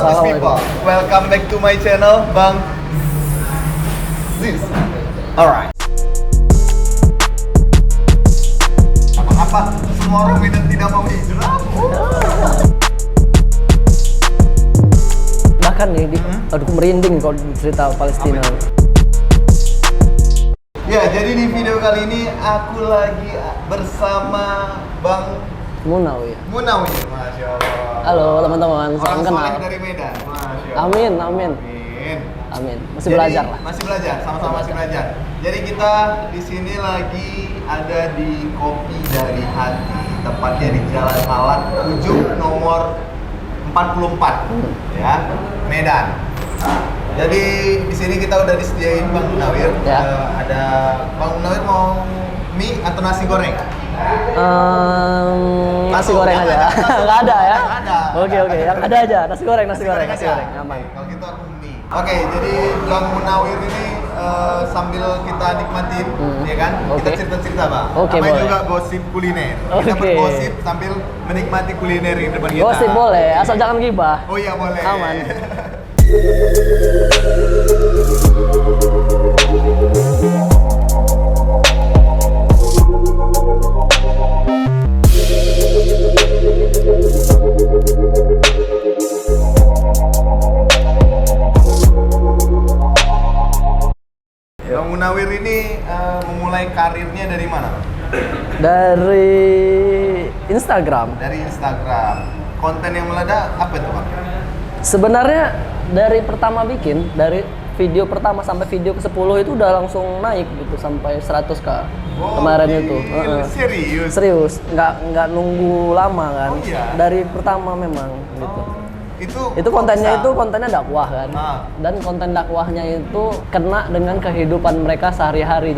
Lotus people, welcome back to my channel, Bang Ziz. Alright. Apa semua orang Medan tidak mau hijrah? Bahkan nih, aduh merinding kalau cerita Palestina. Ya, jadi di video kali ini aku lagi bersama Bang Munawi. Munawi, Masya Allah. Halo teman-teman, salam Orang kenal. soleh dari Medan, Masya Allah. Amin. Amin. Masih Jadi, belajar lah. Masih belajar, sama-sama masih belajar. Jadi kita di sini lagi ada di Kopi Dari Hati, tepatnya di Jalan Alat Ujung nomor 44, ya, Medan. Jadi di sini kita udah disediain Bang Munawir. Ya. Ada Bang Munawir mau mie atau nasi goreng? Nasi goreng aja. Nggak ada ya? Nggak ada. Oke, yang ada aja. Nasi goreng aja. Aman. Oke, kalau gitu aku mie. Oke, jadi Bang Munawir ini sambil kita nikmatin, ya kan? Oke. Kita cerita-cerita, Bang. Oke, Namanya boleh. juga gosip kuliner. Kita Oke. bergosip sambil menikmati kuliner di depan kita. Gosip boleh, asal jangan gibah. Oh iya, boleh. Aman. Bang Munawir ini memulai karirnya dari mana? Dari Instagram. Dari Instagram. Konten yang meledak apa itu, Bang? Sebenarnya dari pertama bikin, dari video pertama sampai video ke-10 itu udah langsung naik gitu sampai 100k kemarin itu. Serius? Serius, nggak nunggu lama kan. Oh, iya? Dari pertama memang gitu. Itu kontennya bisa. kontennya dakwah kan. Ah. Dan konten dakwahnya itu kena dengan kehidupan mereka sehari-hari.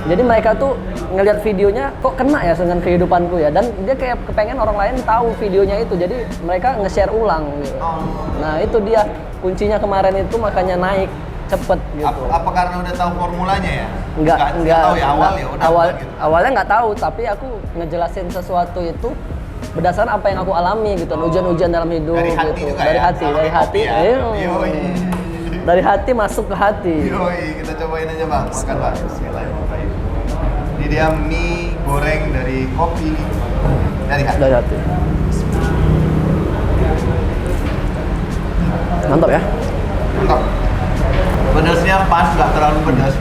Jadi mereka tuh ngelihat videonya kok kena ya dengan kehidupanku ya, dan dia kayak kepengen orang lain tahu videonya itu. Jadi mereka nge-share ulang gitu. Oh. Nah, itu dia kuncinya kemarin itu, makanya naik cepet gitu. Apa karena udah tahu formulanya ya? Enggak tahu ya awal ya udah gitu. Awalnya nggak tahu, tapi aku ngejelasin sesuatu itu berdasarkan apa yang aku alami gitu, ujian-ujian dalam hidup Dari hati gitu. juga Dari ya? hati, Sama dari kayak hati. kopi ya? Iya. Yoi. Dari hati masuk ke hati. Yoi, kita cobain aja, Bang. Makan, Bang. Bismillahirrahmanirrahim. Ini dia mie goreng dari kopi dari hati. Dari hati. Mantap ya. Mantap. Pedasnya pas, nggak terlalu pedas.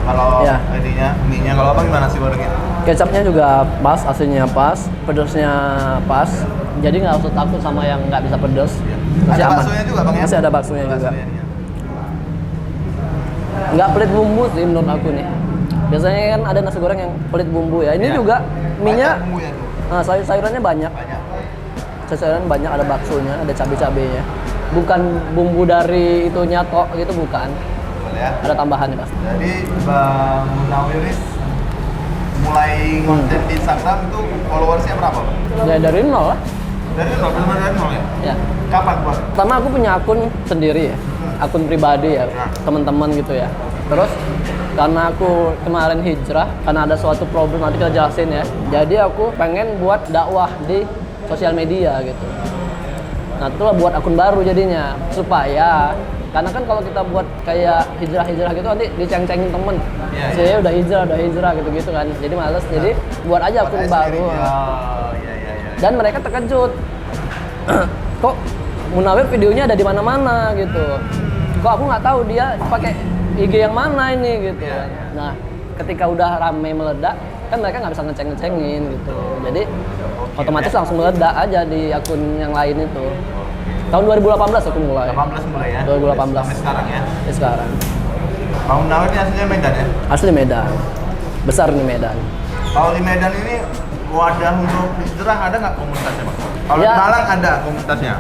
Kalau Ya. ininya, mie-nya, kalau Abang gimana sih gorengnya? Kecapnya juga pas, asinnya pas, pedasnya pas. Jadi nggak usah takut sama yang nggak bisa pedas. Masih Ada aman. baksonya juga, Bang, ya? Masih ada baksonya juga. Baksonya, iya. Nggak pelit bumbu sih menurut aku nih. Biasanya kan ada nasi goreng yang pelit bumbu ya. Ini Ya. juga mie-nya, Banyak bumbunya tuh. nah, sayur-sayurannya banyak. Banyak. Sayuran banyak, ada baksonya, ada cabai-cabainya. Bukan bumbu dari itu nyatok gitu, bukan. Boleh ya? Ada tambahannya pasti. Jadi Bang Munawir ini mulai konten di Instagram itu followersnya berapa, Bang? Ya dari nol lah. Dari nol, benar dari nol ya? Ya. Kapan, Bang? Pertama aku punya akun sendiri ya, akun pribadi ya, teman-teman gitu ya. Terus karena aku kemarin hijrah, karena ada suatu problem, nanti kita jelasin ya. Jadi aku pengen buat dakwah di sosial media gitu. Nah itulah buat akun baru jadinya, supaya karena kan kalau kita buat kayak hijrah-hijrah gitu nanti diceng-cengin temen. Iya, Saya udah hijrah gitu-gitu kan. Jadi males, jadi buat aja akun Pakai baru. sendiri. Oh, iya. Dan mereka terkejut. Kok Munawir videonya ada di mana-mana gitu. Kok aku nggak tahu dia pakai IG yang mana ini gitu. Iya. Nah, ketika udah rame meledak, kan mereka nggak bisa ngeceng-ngecengin gitu. Jadi otomatis langsung meledak aja di akun yang lain itu. Tahun 2018 aku mulai. 18 mulai ya? 2018. Sampai sekarang ya? Ya, sekarang. Bang Munawir ini aslinya Medan ya? Asli Medan. Besar nih Medan. Kalau di Medan ini wadah untuk hijrah ada nggak komunitasnya, Bang? Kalau Ya. di Malang ada komunitasnya.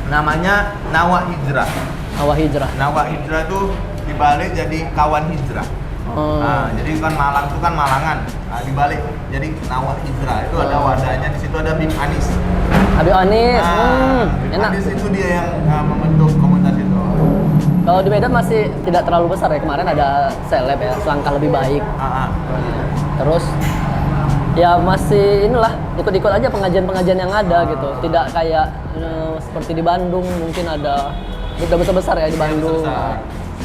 Namanya Nawa Hijrah. Awal hijrah. Nawa Hijrah itu dibalik jadi kawan hijrah. Oh. Nah, jadi kan Malang itu kan Malangan. Nah, dibalik jadi Nawa Hijrah. Itu ada wadahnya, di situ ada Bim Anis. Habib Anis, Bim enak. Anis itu dia yang membentuk komunitas itu. Kalau di Medan masih tidak terlalu besar ya. Kemarin ada seleb ya, selangkah lebih baik. Ah, ah. Terus Ya masih inilah ikut-ikut aja pengajian-pengajian yang ada gitu. Tidak kayak seperti di Bandung mungkin ada duta besar ya di Bandung. Besar.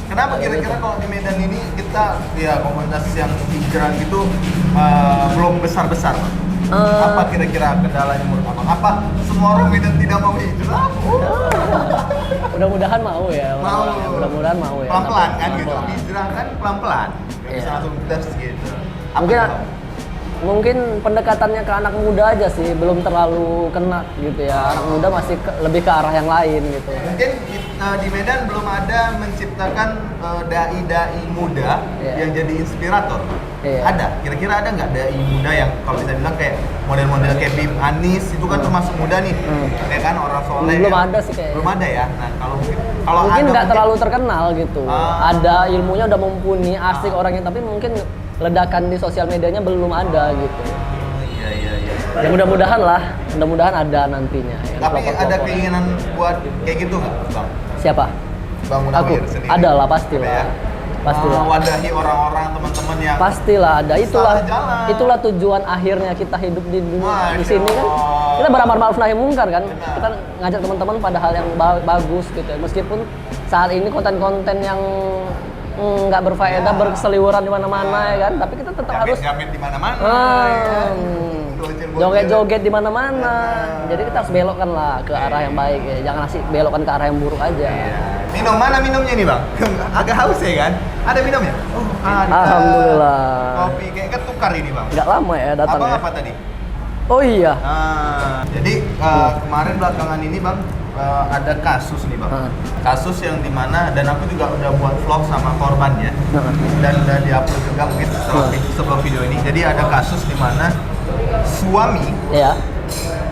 Kenapa kira-kira kalau di Medan ini kita ya komunitas yang hijrah gitu belum besar-besar? Apa kira-kira kendalanya menurut Abang? Apa semua orang Medan tidak mau hijrah? Mudah-mudahan mau ya. Mau. Mudah-mudahan mau ya. Pelan-pelan kan gitu. Pelan-pelan. Hijrah kan pelan-pelan. Nggak bisa Iya. langsung tes gitu. Apa Mungkin itu, Bang? mungkin pendekatannya ke anak muda aja sih, belum terlalu kena gitu ya. Anak muda masih lebih ke arah yang lain gitu. Mungkin di Medan belum ada menciptakan dai-dai muda Iya. yang jadi inspirator. Iya. Ada, kira-kira ada nggak dai muda yang kalau bisa bilang kayak model-model kayak Bim Anis itu kan termasuk muda nih, ya kan orang soleh. Belum ya. ada sih kayaknya. Belum ada ya. Nah kalau kalau Mungkin ada nggak terlalu terkenal gitu. Ah. Ada ilmunya udah mumpuni, asik orangnya, tapi mungkin ledakan di sosial medianya belum ada gitu. Oh, iya. Ya mudah-mudahan lah, mudah-mudahan ada nantinya. Ya, Tapi ada pelopor-pelopor. keinginan buat kayak gitu nggak, Bang? Siapa? Bang Aku. Munawir sendiri. Ada lah pastilah. Ada ya? Pastilah. Wadahi orang-orang teman-teman yang Pastilah ada. Itulah salah jalan. itulah tujuan akhirnya kita hidup di dunia Masya di sini kan. Allah. Kita beramar ma'ruf nahi mungkar kan. Benar. Kita ngajak teman-teman pada hal yang bagus gitu. Meskipun saat ini konten-konten yang nggak berfaedah Ya. berseliweran di mana-mana ya kan, tapi kita tetap harus jamet di mana-mana. ya. Bocil-bocil. joget-joget di mana-mana. Benar. Jadi kita harus belokkan lah ke arah yang baik ya. Jangan asik belokkan ke arah yang buruk aja. Iya. Minum mana minumnya nih, Bang? Agak haus ya kan? Ada minumnya? Oh, ada. Alhamdulillah. Kopi kayak ketukar ini, Bang. Nggak lama ya datang Abang ya. apa tadi? Oh iya. Nah, jadi kemarin belakangan ini, Bang, ada kasus nih, Bang. Kasus yang dimana dan aku juga udah buat vlog sama korbannya dan udah diupload juga mungkin sebelum video ini. Jadi ada kasus di mana suami Ya.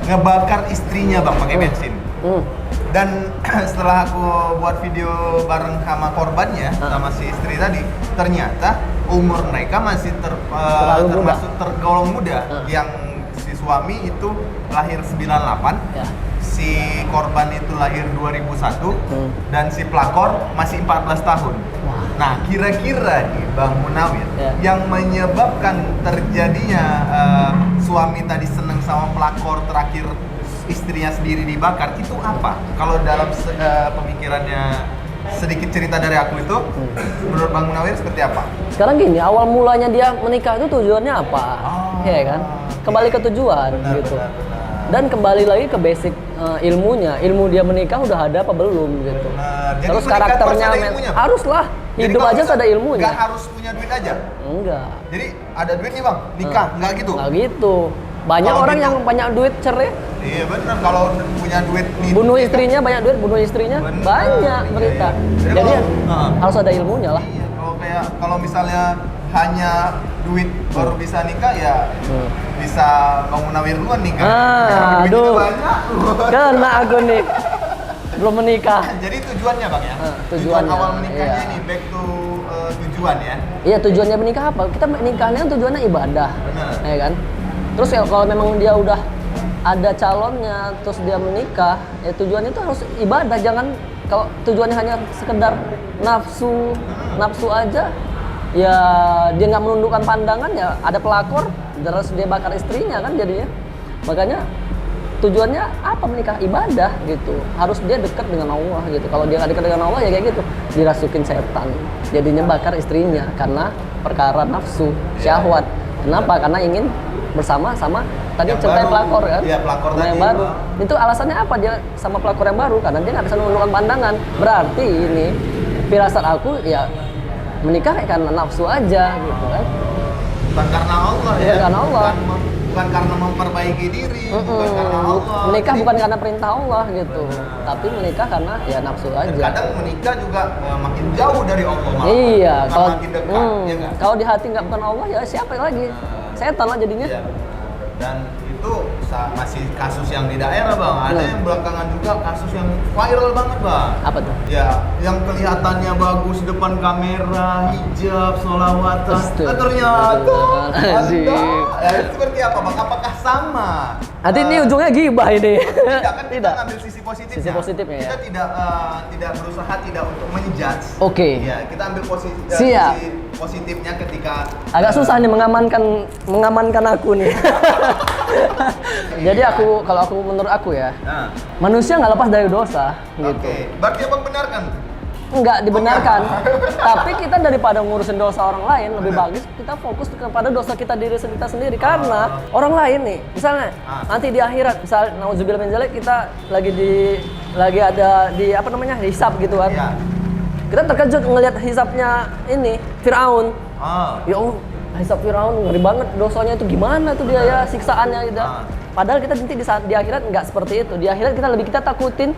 ngebakar istrinya, Bang, pakai bensin. Hmm. Dan setelah aku buat video bareng sama korbannya, sama si istri tadi, ternyata umur mereka masih Terlalu muda. termasuk tergolong muda. Yang si suami itu lahir 98, Ya. si korban itu lahir 2001, dan si pelakor masih 14 tahun. Wah. Nah, kira-kira nih Bang Munawir, Ya. yang menyebabkan terjadinya suami tadi seneng sama pelakor, terakhir istrinya sendiri dibakar, itu apa? Kalau dalam pemikirannya sedikit cerita dari aku itu, menurut Bang Munawir seperti apa? Sekarang gini, awal mulanya dia menikah itu tujuannya apa? Oh, Ya kan? Kembali ke tujuan benar, gitu. benar, benar. Dan kembali lagi ke basic ilmunya. Ilmu dia menikah udah ada apa belum gitu. Benar. Jadi Terus menikah karakternya tuh harus ada ilmunya, Bang? haruslah. Jadi Hidup kalau aja misal ada ilmunya. Nggak harus punya duit aja. Enggak. Jadi ada duit nih Bang, nikah, nggak gitu? Nggak gitu. Banyak Kalau orang gitu- yang banyak duit cerai, Iya benar, kalau punya duit nih. bunuh istrinya, banyak duit bunuh istrinya, Benar. banyak Iya, berita. iya. Jadi Jadi kalau- harus ada ilmunya lah. Iya, kalau misalnya hanya duit baru bisa nikah ya bisa Bang Munawir duluan nikah. Ah, Duitnya aduh. banyak. Kena aku nih. Belum menikah. Jadi tujuannya Bang ya? Tujuan Tujuannya, awal menikahnya iya. ini back to tujuan ya. Iya, tujuannya menikah apa? Kita menikahnya kan tujuannya ibadah. Benar. Ya kan? Terus ya kalau memang dia udah ada calonnya terus dia menikah, ya tujuannya itu harus ibadah, jangan kalau tujuannya hanya sekedar nafsu aja, ya dia nggak menundukkan pandangan, ya ada pelakor terus dia bakar istrinya kan jadinya. Makanya tujuannya apa menikah? Ibadah gitu. Harus dia dekat dengan Allah gitu. Kalau dia nggak dekat dengan Allah ya kayak gitu, dirasukin setan. Jadinya bakar istrinya karena perkara nafsu, syahwat. Kenapa? Karena ingin bersama sama tadi Yang ceritain baru. pelakor kan? Iya, pelakor Sama tadi. yang baru. Itu alasannya apa dia sama pelakor yang baru? Karena dia nggak bisa menundukkan pandangan. Berarti ini firasat aku ya menikah ya karena nafsu aja gitu kan. Bukan karena Allah Bukan ya. karena Allah. Bukan karena memperbaiki diri, bukan karena Allah. Menikah Jadi, bukan karena perintah Allah gitu, tapi menikah karena ya nafsu aja. kadang menikah juga makin jauh dari Allah malah. Iya, Bukan kalau makin dekat, ya nggak? kalau di hati nggak bukan Allah ya siapa lagi? Setan lah jadinya. Iya. Dan itu masih kasus yang di daerah bang. Ada yang belakangan juga kasus yang viral banget bang. Apa tuh? Ya, yang kelihatannya bagus depan kamera, hijab, sholawatan. Ternyata seperti apa bang? Apakah sama? Nanti ini ujungnya gibah ini. Tidak kan kita Tidak. ngambil sisi positifnya. Sisi positifnya ya. Kita tidak berusaha tidak untuk menjudge. Oke. Ya, kita ambil Siap. sisi positifnya ketika Agak susah nih mengamankan aku nih. Jadi kalau menurut aku ya, Nah, manusia nggak lepas dari dosa gitu. oke. Berarti abang benarkan? Nggak dibenarkan. Tapi kita daripada ngurusin dosa orang lain, lebih bagus kita fokus kepada dosa diri kita sendiri. Karena orang lain nih, misalnya nanti di akhirat, misal nauzubillah min dzalik, kita lagi ada di apa namanya, hisab gitu kan. Iya. Kita terkejut ngelihat hisabnya ini Firaun. Ya Allah, hisab Firaun ngeri banget, dosanya itu gimana tuh dia ya, siksaannya gitu. Padahal kita nanti di akhirat nggak seperti itu. Di akhirat kita takutin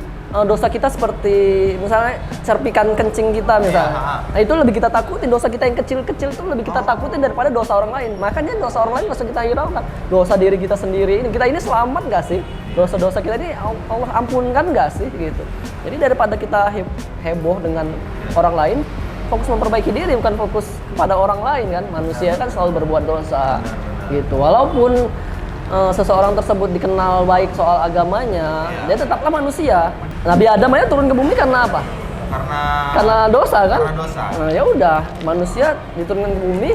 dosa kita seperti misalnya serpikan kencing kita misalnya. Nah itu lebih kita takutin, dosa kita yang kecil-kecil itu lebih kita takutin daripada dosa orang lain. Makanya dosa orang lain nggak usah kita hiraukan. Dosa diri kita sendiri ini, kita ini selamat nggak sih? Dosa-dosa kita ini Allah ampunkan nggak sih gitu. Jadi daripada kita heboh dengan orang lain, fokus memperbaiki diri, bukan fokus pada orang lain kan. Manusia kan selalu berbuat dosa gitu. Walaupun seseorang tersebut dikenal baik soal agamanya, dia tetaplah manusia. Nabi Adam aja turun ke bumi karena apa? Karena dosa kan? Karena dosa. Nah, ya udah, manusia diturunkan ke bumi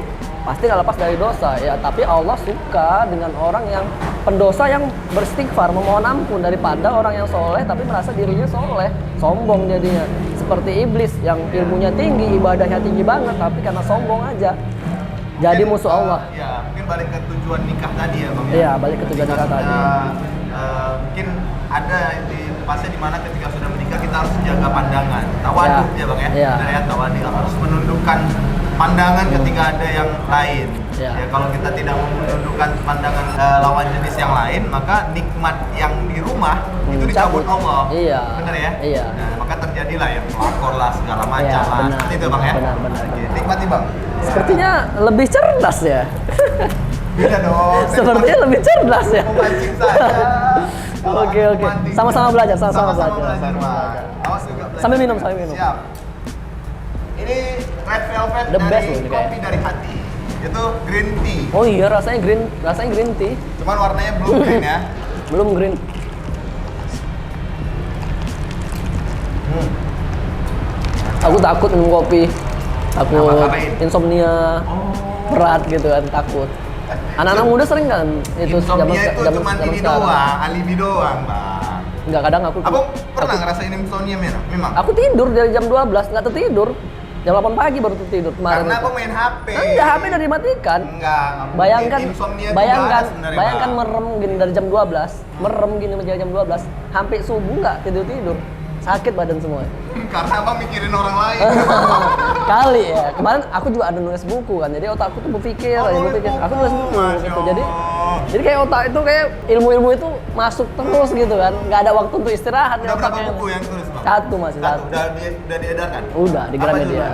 pasti nggak lepas dari dosa ya. Tapi Allah suka dengan orang yang pendosa yang beristighfar, memohon ampun, daripada orang yang soleh tapi merasa dirinya soleh, sombong jadinya. Seperti iblis yang ilmunya tinggi, ibadahnya tinggi banget, tapi karena sombong aja jadi musuh Allah. Ya, mungkin balik ke tujuan nikah tadi ya bang. Iya, balik ke tujuan nikah tadi. Mungkin ada di fase dimana ketika sudah menikah kita harus jaga pandangan, tawaduk ya bang ya. Iya. Benar ya, tawaduk, harus menundukkan pandangan ketika ada yang lain. Iya. Ya kalau kita tidak menundukkan pandangan lawan jenis yang lain, maka nikmat yang di rumah itu dicabut Allah. Iya. Benar ya? Iya. Nah, maka terjadilah yang pelakor lah segala macam Iya, lah. benar. Seperti itu bang ya. Benar. Oke, nikmati bang. Sepertinya lebih cerdas ya. Beda dong. Sepertinya lebih cerdas ya. Memancing saja. Kalau Oke. aku memancing, Sama-sama belajar, sama-sama sama-sama belajar. Bang. Awas juga belajar. Sambil minum. Siap. Ini red velvet The best dari loh ini kopi kayak. dari hati. Itu green tea. Oh iya, rasanya green tea. Cuman warnanya belum green ya. Belum green. Aku takut minum kopi. Takut Ngapain? insomnia. berat gitu kan, takut. Anak-anak muda sering kan itu Insomnia itu cuma ini sekarang. doang, alibi doang, Bang. Enggak, kadang aku Pernah ngerasain insomnia memang? Aku tidur dari jam 12, nggak tertidur. Jam 8 pagi baru tertidur kemarin. Karena itu. aku main HP. Enggak, HP udah dimatikan. Enggak mungkin. Bayangkan, Insomnia bayangkan merem gini dari jam 12, merem gini menjadi jam 12, sampai subuh nggak tidur. Sakit badan semua. Karena abang mikirin orang lain. Kali ya. Kemarin aku juga ada nulis buku kan, jadi otakku tuh berpikir, aku nulis buku gitu. Jadi kayak otak itu kayak ilmu-ilmu itu masuk terus gitu kan, nggak ada waktu untuk istirahat. Udah berapa buku yang tulis, Bang? Satu masih satu. Udah diedarkan? Udah di Gramedia.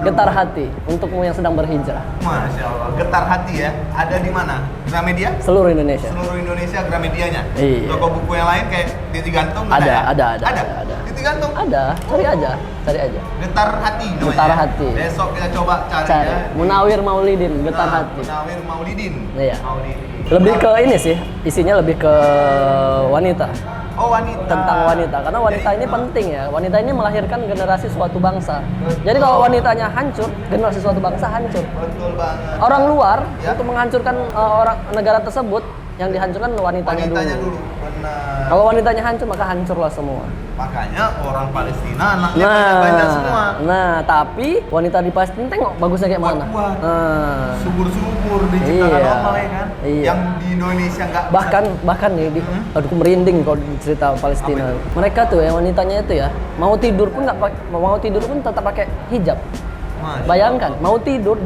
Getar Hati untukmu yang sedang berhijrah. Masya Allah, Getar Hati ya. Ada di mana? Gramedia? Seluruh Indonesia. Seluruh Indonesia Gramedianya. Iya. Toko buku yang lain kayak Titi Gantung Ada. Titi Gantung? Ada, cari aja. Getar Hati namanya. Getar Hati. Besok kita coba cari. Ya. Munawir Maulidin, Getar Hati. Munawir Maulidin. Iya. Lebih ke ini sih, isinya lebih ke wanita. Oh, wanita. Tentang wanita, karena wanita ini penting ya. Wanita ini melahirkan generasi suatu bangsa. Jadi kalau wanitanya hancur, generasi suatu bangsa hancur. Betul banget. Orang luar Ya. untuk menghancurkan orang negara tersebut, yang dihancurkan wanitanya dulu. Benar. Kalau wanitanya hancur, maka hancurlah semua. Makanya orang Palestina anaknya banyak semua. Nah, tapi wanita di Palestina tengok bagusnya kayak mana. Kuat. Nah. Subur-subur diciptakan Iya. Allah ya kan. Iya. Yang di Indonesia nggak bahkan nih aduh aku merinding kalau cerita Palestina. Mereka tuh yang wanitanya itu ya, mau tidur pun tetap pakai hijab. Bayangkan, mau tidur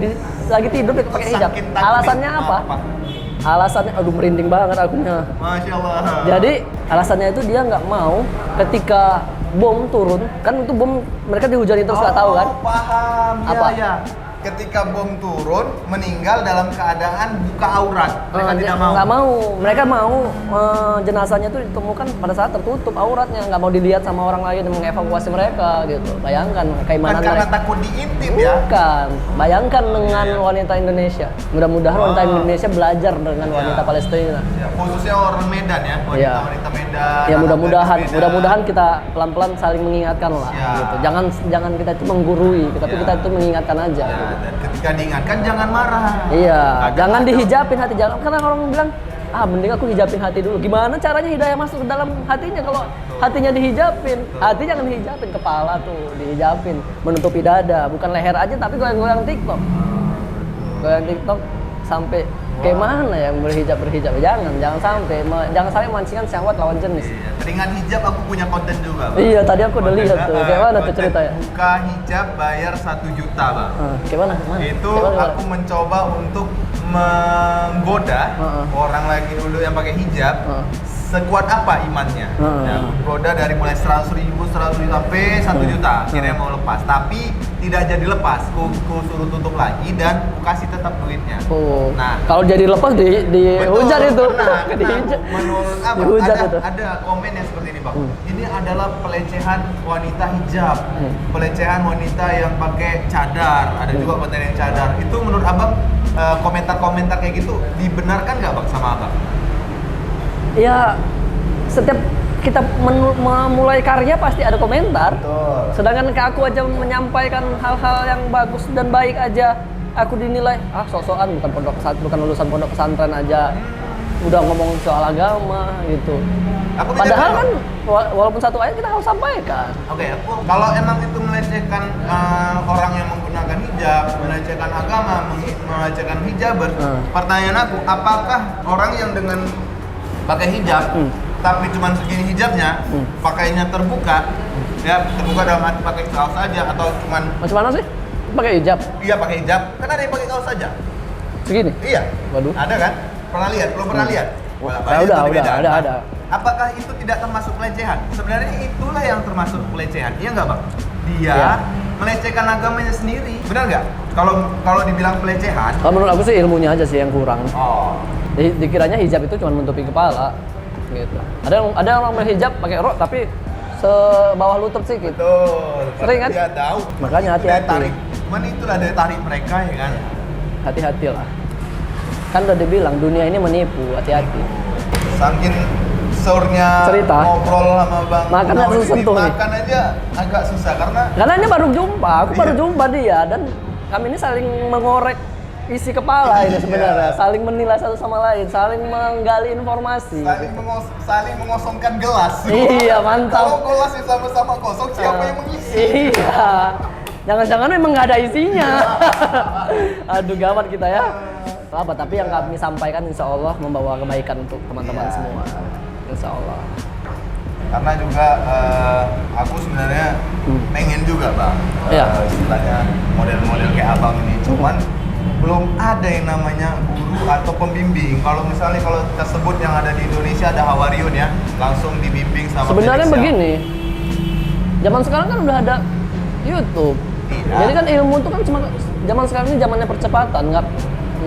lagi tidur dia pakai hijab. Sakit takut. Alasannya apa? Alasannya, aduh merinding banget akunya. Masya Allah. Jadi alasannya itu dia nggak mau ketika bom turun, kan itu bom mereka dihujani terus nggak tahu kan? Paham. Apa? Ya. ketika bom turun meninggal dalam keadaan buka aurat. Mereka tidak mau. Nggak mau. Mereka mau jenazahnya tuh ditemukan pada saat tertutup auratnya, nggak mau dilihat sama orang lain yang mengevakuasi mereka gitu. Bayangkan keimanan Karena mereka. takut diintip ya. Bukan. Bayangkan dengan wanita Indonesia. Mudah-mudahan wanita Indonesia belajar dengan wanita Palestina. Ya, khususnya orang Medan ya, wanita Medan. Ya mudah-mudahan, anak Medan. mudah-mudahan kita pelan-pelan saling mengingatkan lah. Siap. Gitu. Jangan kita itu menggurui, tapi kita itu mengingatkan aja. Ya, Gitu. dan ketika diingatkan jangan marah. Iya, Kadang jangan ada- dihijabin hati, jangan karena orang bilang mending aku hijabin hati dulu. Gimana caranya hidayah masuk ke dalam hatinya kalau hatinya dihijabin? Hati jangan dihijabin, kepala tuh dihijabin, menutupi dada, bukan leher aja tapi goyang-goyang TikTok. Goyang TikTok sampai kayak mana yang berhijab jangan sampai memancingkan syahwat lawan jenis. Iya, teringat hijab aku punya konten juga, Bang. Iya, tadi aku udah lihat tuh. Kayak mana tuh Konten ceritanya? Buka hijab bayar 1 juta, Bang. Kayak mana? Itu Kayak mana? aku mencoba untuk menggoda orang lagi dulu yang pakai hijab. Sekuat apa imannya? Ya, aku goda dari mulai 100.000 sampai 1 juta. Akhirnya mau lepas, tapi tidak jadi lepas. Ku suruh tutup lagi dan ku kasih tetap duitnya. Nah, Kalau jadi lepas dihujat itu. Kena. Menurut apa? Dihujat itu. Ada komen yang seperti ini, Bang. Ini adalah pelecehan wanita hijab, pelecehan wanita yang pakai cadar. Ada juga konten yang cadar. Itu menurut Abang komentar-komentar kayak gitu dibenarkan nggak, Bang, sama Abang? Ya, setiap kita memulai karya pasti ada komentar. Betul. Sedangkan ke aku aja menyampaikan hal-hal yang bagus dan baik aja, aku dinilai sok-sokan bukan lulusan pondok pesantren aja. Udah ngomong soal agama gitu. Padahal kan walaupun satu ayat kita harus sampaikan. Oke, kalau emang itu melecehkan orang yang menggunakan hijab, melecehkan agama, melecehkan hijaber, pertanyaan aku, apakah orang yang dengan pakai hijab, tapi cuma segini hijabnya, pakainya terbuka, ya terbuka dalam arti pakai kaos saja atau cuman? Macam mana sih? Pakai hijab? Iya pakai hijab, kan ada yang pakai kaos saja. Segini? Iya. Waduh. Ada kan? Pernah lihat? Belum pernah lihat? Ada. Apakah itu tidak termasuk pelecehan? Sebenarnya itulah yang termasuk pelecehan, iya nggak, Bang? Dia melecehkan agamanya sendiri, benar nggak? Kalau dibilang pelecehan? Kalau menurut aku sih ilmunya aja sih yang kurang. Oh. Dikiranya hijab itu cuma menutupi kepala, gitu. Ada orang berhijab pakai rok tapi sebawah lutut sih gitu. Betul. Sering kan? Dia tahu. Makanya Itu daya hati-hati. tarik. Cuman itulah daya tarik mereka ya kan. Hati-hati lah. Kan udah dibilang dunia ini menipu, hati-hati. Saking surnya Cerita. ngobrol sama Bang Makan Munawir harus ini, sentuh nih. makan aja agak susah karena ini baru jumpa, aku baru jumpa dia dan kami ini saling mengorek isi kepala ini sebenarnya, saling menilai satu sama lain, saling menggali informasi. saling mengosongkan gelas. Iya, mantap. Kalau gelasnya sama-sama kosong, siapa yang mengisi? Iya. Jangan-jangan memang nggak ada isinya. Aduh, gawat kita ya. Apa? Tapi yang kami sampaikan insya Allah membawa kebaikan untuk teman-teman semua. Insya Allah. Karena juga aku sebenarnya pengen juga, Bang. Istilahnya model-model kayak Abang ini. Cuman belum ada yang namanya guru atau pembimbing. Kalau misalnya kita sebut yang ada di Indonesia ada Hawariun ya, langsung dibimbing sama sebenarnya Felix, begini. Zaman sekarang kan udah ada YouTube. Tidak. Jadi kan ilmu itu kan cuma zaman sekarang ini zamannya percepatan,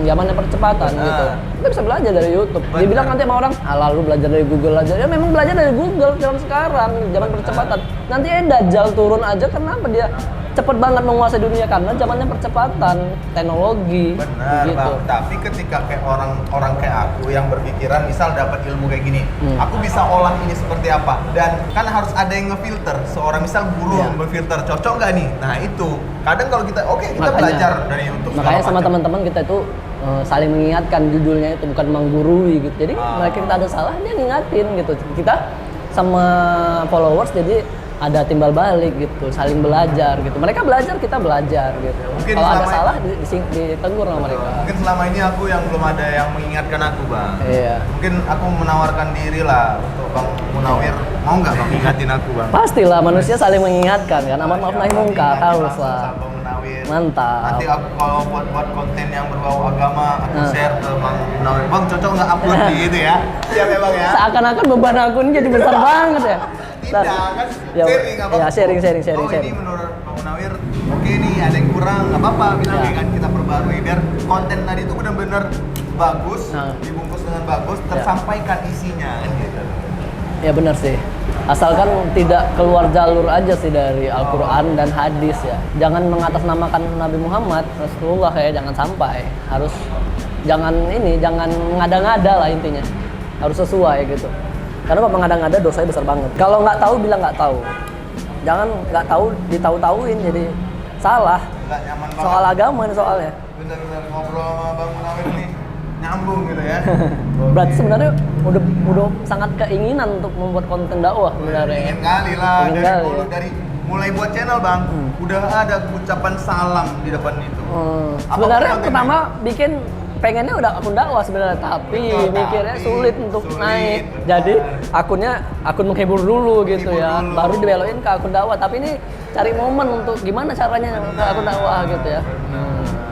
zamannya percepatan gitu. Kita bisa belajar dari YouTube. Dia bilang nanti sama orang, lalu belajar dari Google aja. Ya memang belajar dari Google zaman sekarang, zaman percepatan. Nanti Dajjal turun aja, kenapa dia cepet banget menguasai dunia? Karena zamannya percepatan, teknologi. Benar, gitu. Bang. Tapi ketika kayak orang kayak aku yang berpikiran misal dapat ilmu kayak gini, aku bisa olah ini seperti apa? Dan kan harus ada yang ngefilter. Seorang misal guru berfilter, cocok nggak nih? Nah itu. Kadang kalau kita kita belajar dari YouTube. Makanya sama teman-teman kita itu saling mengingatkan, judulnya itu bukan menggurui gitu. Jadi mereka kita ada salah dia ngingatin gitu. Kita sama followers jadi ada timbal balik gitu, saling belajar gitu. Mereka belajar, kita belajar gitu. Kalau ada salah ditegur sama mereka. Mungkin selama ini aku yang belum ada yang mengingatkan aku, Bang. Iya. Mungkin aku menawarkan diri lah untuk Bang Munawir. Mau nggak Bang ingatin aku, Bang? Pastilah, manusia saling mengingatkan kan. Amar ma'ruf nahi munkar harus lah. Mantap. Nanti aku kalau buat konten yang berbau agama, aku share ke Bang Munawir. Bang, cocok nggak upload gitu ya? Siap ya, Bang ya? Seakan-akan beban aku ini jadi besar banget ya. Tidak kan? Ya, Sharing apa? ya, sharing. Oh, ini menurut Bang Munawir oke nih ada yang kurang, nggak apa-apa bilang Ya. ya kan, kita perbarui biar konten tadi itu benar-benar bagus, dibungkus dengan bagus, tersampaikan isinya kan gitu. Ya benar sih. Asalkan tidak keluar jalur aja sih dari Al-Quran dan hadis ya. Jangan mengatasnamakan Nabi Muhammad, Rasulullah ya, jangan sampai. Harus jangan ngada-ngada lah intinya. Harus sesuai gitu. Karena kalau mengada-ngada dosanya besar banget. Kalau nggak tahu bilang nggak tahu. Jangan nggak tahu ditahu-tahuin jadi salah. Nggak nyaman banget. Soal agama ini soalnya. Bener-bener ngobrol sama Bang Munawir nih nyambung gitu ya. Berarti sebenarnya udah sangat keinginan untuk membuat konten dakwah sebenarnya. Ingin kali lah Ingin dari kali, dulu, ya. dari mulai buat channel Bang, udah ada ucapan salam di depan itu. Sebenarnya kontennya? pertama bikin pengennya udah akun dakwah sebenarnya, tapi Betul, mikirnya tapi sulit untuk sulit, naik. benar. Jadi akun menghibur dulu gitu Menghibur ya, dulu. baru dibelokin ke akun dakwah. Tapi ini cari momen untuk gimana caranya ke akun dakwah gitu ya.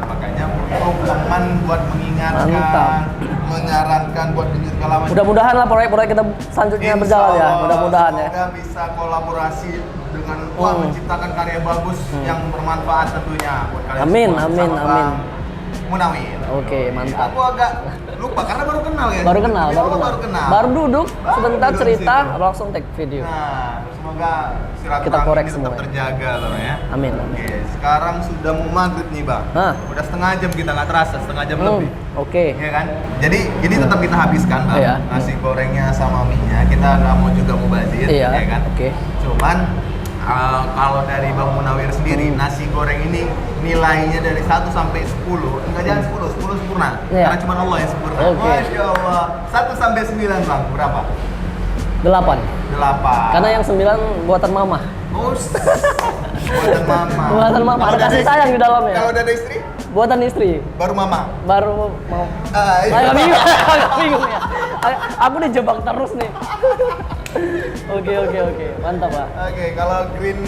Makanya untuk teman buat mengingatkan, Mantap. menyarankan buat menunjukkan lawan. Mudah-mudahan lah proyek-proyek kita selanjutnya Insya berjalan ya, Allah, mudah-mudahan ya. semoga bisa kolaborasi dengan menciptakan karya bagus yang bermanfaat tentunya buat kalian Amin, semua. amin, Sama amin. Bang Munawir. Oke, mantap. Aku agak lupa karena baru kenal ya. Baru kenal, Demi Allah baru kenal. Baru duduk, sebentar duduk cerita, situ. langsung take video. Nah, semoga silaturahmi Kita korek ini tetap semua. terjaga loh ya. Amin. Oke, sekarang sudah mau maghrib nih Bang. Hah. Udah setengah jam kita nggak terasa, setengah jam lebih. Oke. Iya kan? Jadi ini tetap kita habiskan Bang. Iya. Nasi gorengnya sama mie-nya. Kita nggak mau juga mubazir, Iya, ya kan? oke. Cuman kalau dari Bang Munawir sendiri, nasi goreng ini nilainya dari 1 sampai 10. Enggak jangan 10 sempurna. Iya. Karena cuma Allah yang sempurna. Oke. Masya Allah. 1 sampai 9 Bang, berapa? 8. 8. Karena yang 9 buatan mama. Buatan mama. Buatan mama, Kalau ada kasih dari- sayang di dalamnya. Kalau ada istri, Buatan istri. baru mama. Baru mau. Iya. Agak bingung, agak bingung ya. Aku dijebak terus nih. Oke. Mantap, Pak. Oke, kalau green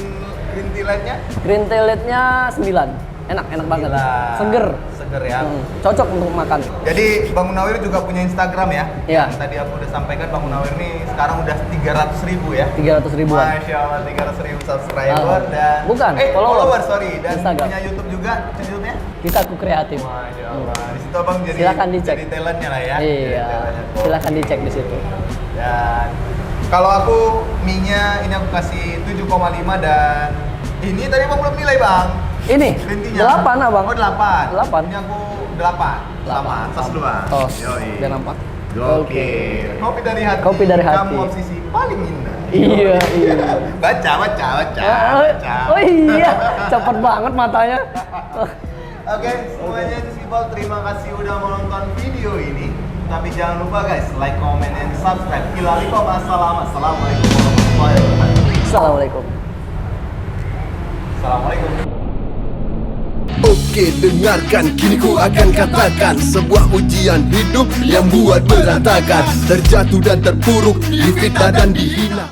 tea light-nya? Green tea lead-nya 9. Enak banget. Seger. Seger ya. Cocok untuk makan. Jadi Bang Munawir juga punya Instagram ya? Iya. Yang tadi aku udah sampaikan, Bang Munawir nih sekarang udah 300.000 ya? 300 ribuan. Masya Allah, 300.000 subscriber dan... Bukan, follower, sorry. Dan Instagram. punya YouTube juga, YouTube-nya? Kita aku kreatif. Masya Allah. Di situ Abang jadi, Silakan dicek. jadi talentnya lah ya? Iya. Jadi talentnya. Silakan dicek di situ. Dan kalau aku mie-nya ini aku kasih 7,5 dan ini tadi Bang belum nilai Bang. Ini Rintinya. 8 Abang. Oh 8. 8. Ini aku 8. Sama, tos dulu Bang. Tos. Yoi. Biar nampak. Oke. Kopi dari hati. Kopi dari hati. Kamu obsesi paling indah. Iya. Baca. Oh iya, cepet banget matanya. Oke, semuanya itu people. Terima kasih udah menonton video ini. Tapi jangan lupa guys, like, comment, and subscribe. Assalamualaikum warahmatullahi wabarakatuh. Assalamualaikum. Assalamualaikum. Oke, dengarkan, kini ku akan katakan sebuah ujian hidup yang buat berantakan, terjatuh dan terpuruk, difitnah dan dihina.